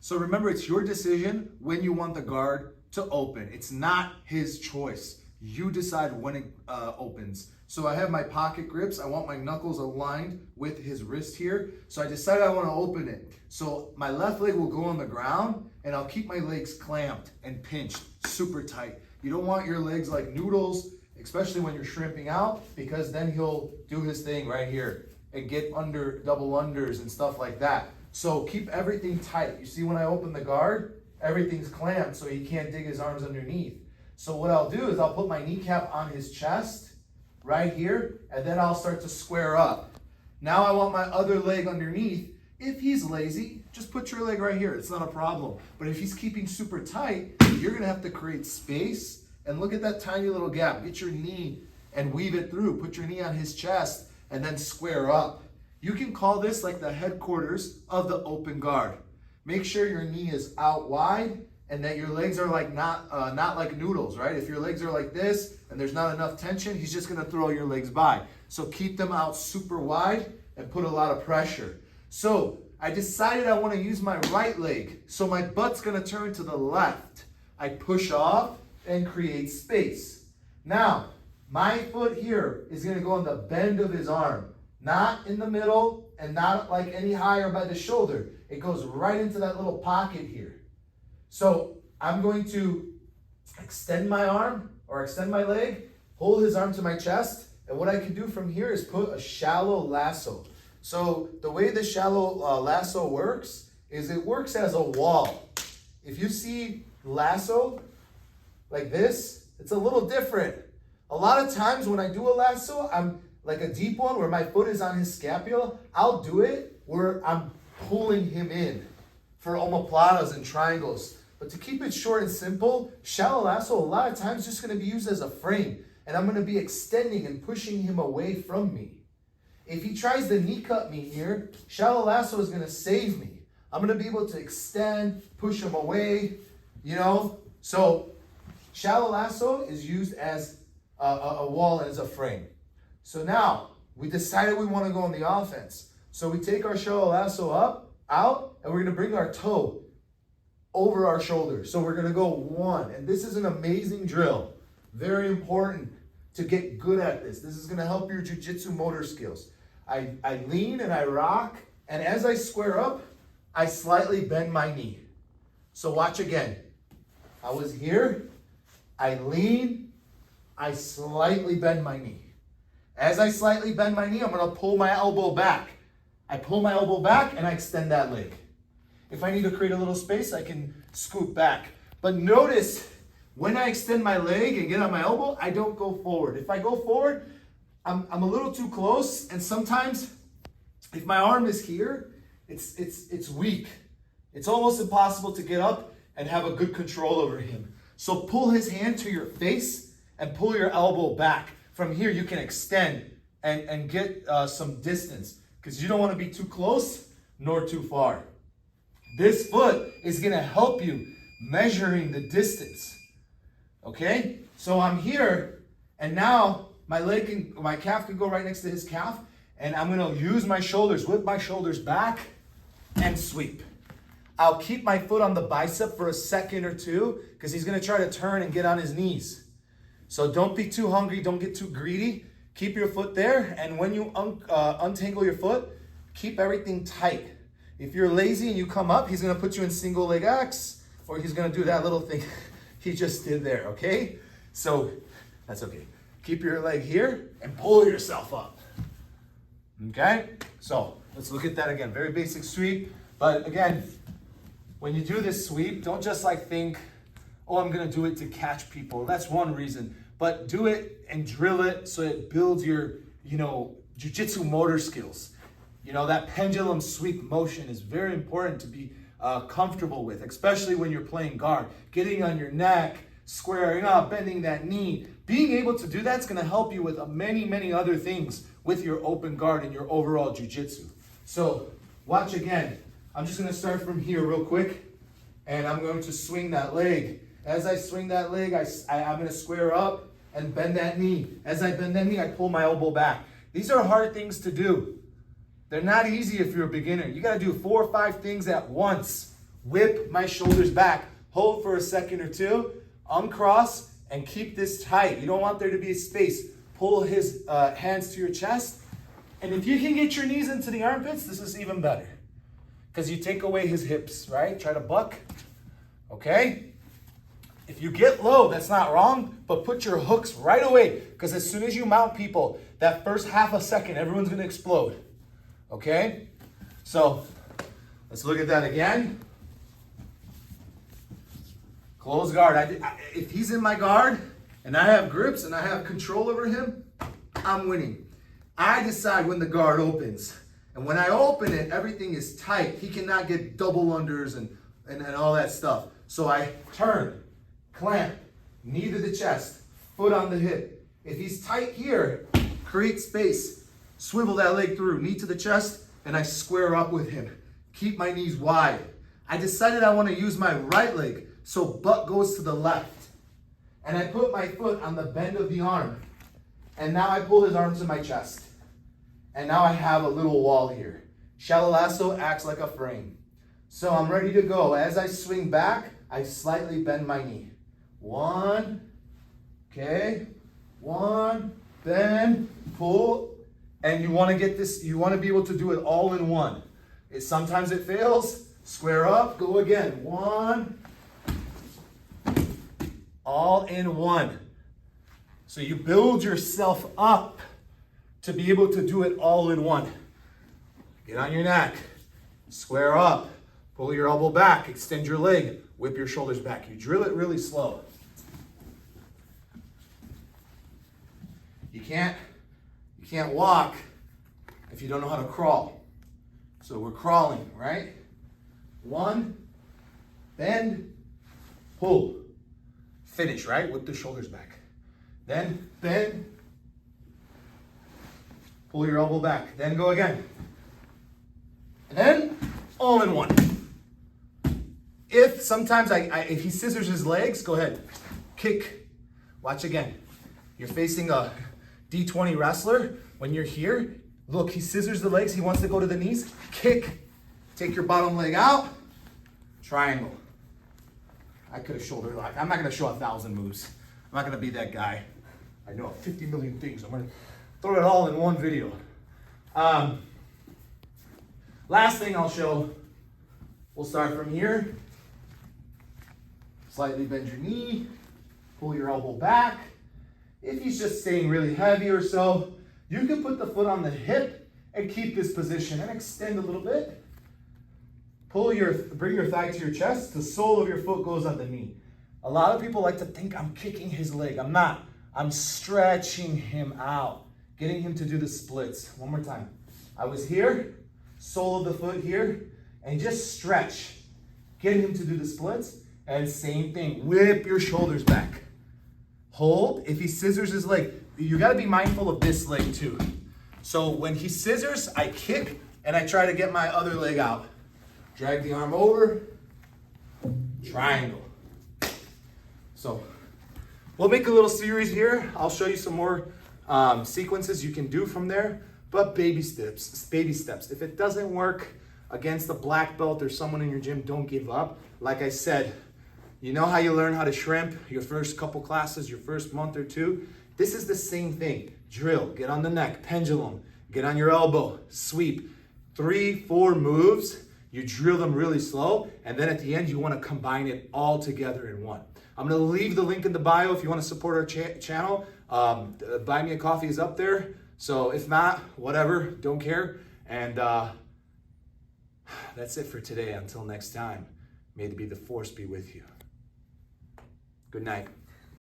So remember, it's your decision when you want the guard to open. It's not his choice. You decide when it opens. So I have my pocket grips. I want my knuckles aligned with his wrist here. So I decided I want to open it. So my left leg will go on the ground and I'll keep my legs clamped and pinched super tight. You don't want your legs like noodles, especially when you're shrimping out, because then he'll do his thing right here and get under double unders and stuff like that. So keep everything tight. You see when I open the guard, everything's clamped so he can't dig his arms underneath. So what I'll do is I'll put my kneecap on his chest right here, and then I'll start to square up. Now I want my other leg underneath. If he's lazy, just put your leg right here. It's not a problem. But if he's keeping super tight, you're gonna have to create space. And look at that tiny little gap. Get your knee and weave it through. Put your knee on his chest and then square up. You can call this like the headquarters of the open guard. Make sure your knee is out wide and that your legs are like not like noodles, right? If your legs are like this and there's not enough tension, he's just gonna throw your legs by. So keep them out super wide and put a lot of pressure. So I decided I wanna use my right leg. So my butt's gonna turn to the left. I push off and create space. Now, my foot here is gonna go on the bend of his arm, not in the middle and not like any higher by the shoulder. It goes right into that little pocket here. So I'm going to extend my arm or extend my leg, hold his arm to my chest, and what I can do from here is put a shallow lasso. So the way the shallow lasso works is it works as a wall. If you see lasso like this, it's a little different. A lot of times when I do a lasso, I'm like a deep one where my foot is on his scapula, I'll do it where I'm pulling him in for omoplatas and triangles. But to keep it short and simple, shallow lasso a lot of times just gonna be used as a frame, and I'm gonna be extending and pushing him away from me. If he tries to knee cut me here, shallow lasso is gonna save me. I'm gonna be able to extend, push him away, you know? So shallow lasso is used as a wall and as a frame. So now we decided we wanna go on the offense. So we take our shallow lasso out, and we're gonna bring our toe over our shoulder. So we're gonna go one, and this is an amazing drill. Very important to get good at this. This is gonna help your jiu-jitsu motor skills. I lean and I rock, and as I square up, I slightly bend my knee. So watch again. I was here, I lean, I slightly bend my knee. As I slightly bend my knee, I'm gonna pull my elbow back. I pull my elbow back and I extend that leg. If I need to create a little space, I can scoot back. But notice, when I extend my leg and get on my elbow, I don't go forward. If I go forward, I'm a little too close, and sometimes if my arm is here, it's weak. It's almost impossible to get up and have a good control over him. So pull his hand to your face and pull your elbow back. From here, you can extend and get some distance, because you don't want to be too close nor too far. This foot is going to help you measuring the distance. Okay? So I'm here, and now my calf can go right next to his calf, and I'm going to use my shoulders, whip my shoulders back, and sweep. I'll keep my foot on the bicep for a second or two, because he's going to try to turn and get on his knees. So don't be too hungry, don't get too greedy. Keep your foot there, and when you untangle your foot, keep everything tight. If you're lazy and you come up, he's gonna put you in single leg X, or he's gonna do that little thing he just did there, okay? So that's okay. Keep your leg here and pull yourself up, okay? So let's look at that again. Very basic sweep, but again, when you do this sweep, don't just like think, oh, I'm gonna do it to catch people. That's one reason, but do it and drill it so it builds your, jiu-jitsu motor skills. That pendulum sweep motion is very important to be comfortable with, especially when you're playing guard. Getting on your neck, squaring up, bending that knee. Being able to do that's gonna help you with many, many other things with your open guard and your overall jiu-jitsu. So watch again. I'm just gonna start from here real quick, and I'm going to swing that leg. As I swing that leg, I'm gonna square up and bend that knee. As I bend that knee, I pull my elbow back. These are hard things to do. They're not easy if you're a beginner. You gotta do 4 or 5 things at once whip my shoulders back, hold for a second or two, uncross, and keep this tight. You don't want there to be a space. Pull his hands to your chest. And if you can get your knees into the armpits, this is even better. Because you take away his hips, right? Try to buck, okay? If you get low, that's not wrong, but put your hooks right away. Because as soon as you mount people, that first half a second, everyone's gonna explode, okay? So, let's look at that again. Close guard. If he's in my guard, and I have grips, and I have control over him, I'm winning. I decide when the guard opens. And when I open it, everything is tight. He cannot get double unders and all that stuff. So I turn, clamp, knee to the chest, foot on the hip. If he's tight here, create space. Swivel that leg through, knee to the chest, and I square up with him. Keep my knees wide. I decided I want to use my right leg, so butt goes to the left. And I put my foot on the bend of the arm. And now I pull his arm to my chest. And now I have a little wall here. Shallow lasso acts like a frame. So I'm ready to go. As I swing back, I slightly bend my knee. One, okay, one, bend, pull. And you want to get this, you want to be able to do it all in one. Sometimes it fails. Square up, go again. One, all in one. So you build yourself up to be able to do it all in one. Get on your neck, square up, pull your elbow back, extend your leg, whip your shoulders back. You drill it really slow. You can't walk if you don't know how to crawl. So we're crawling, right? One, bend, pull, finish, right? Whip the shoulders back. Then bend, pull your elbow back. Then go again. And then all in one. If sometimes if he scissors his legs, go ahead. Kick. Watch again. You're facing a D20 wrestler. When you're here, look, he scissors the legs. He wants to go to the knees. Kick. Take your bottom leg out. Triangle. I could have shoulder locked. I'm not going to show 1,000 moves. I'm not going to be that guy. I know 50 million things. I'm going to throw it all in one video. Last thing I'll show, we'll start from here. Slightly bend your knee, pull your elbow back. If he's just staying really heavy or so, you can put the foot on the hip and keep this position and extend a little bit. Bring your thigh to your chest. The sole of your foot goes on the knee. A lot of people like to think I'm kicking his leg. I'm not. I'm stretching him out, getting him to do the splits. One more time. I was here, sole of the foot here, and just stretch. Get him to do the splits, and same thing. Whip your shoulders back. Hold. If he scissors his leg, you got to be mindful of this leg too. So when he scissors, I kick, and I try to get my other leg out. Drag the arm over, triangle. So we'll make a little series here. I'll show you some more sequences you can do from there, but baby steps, baby steps. If it doesn't work against a black belt or someone in your gym, don't give up. Like I said, you know how you learn how to shrimp your first couple classes, your first month or two? This is the same thing. Drill, get on the neck, pendulum, get on your elbow, sweep. 3-4 moves, you drill them really slow, and then at the end, you want to combine it all together in one. I'm going to leave the link in the bio if you want to support our channel. Buy Me a Coffee is up there. So if not, whatever, don't care. And that's it for today. Until next time, may the force be with you. Good night.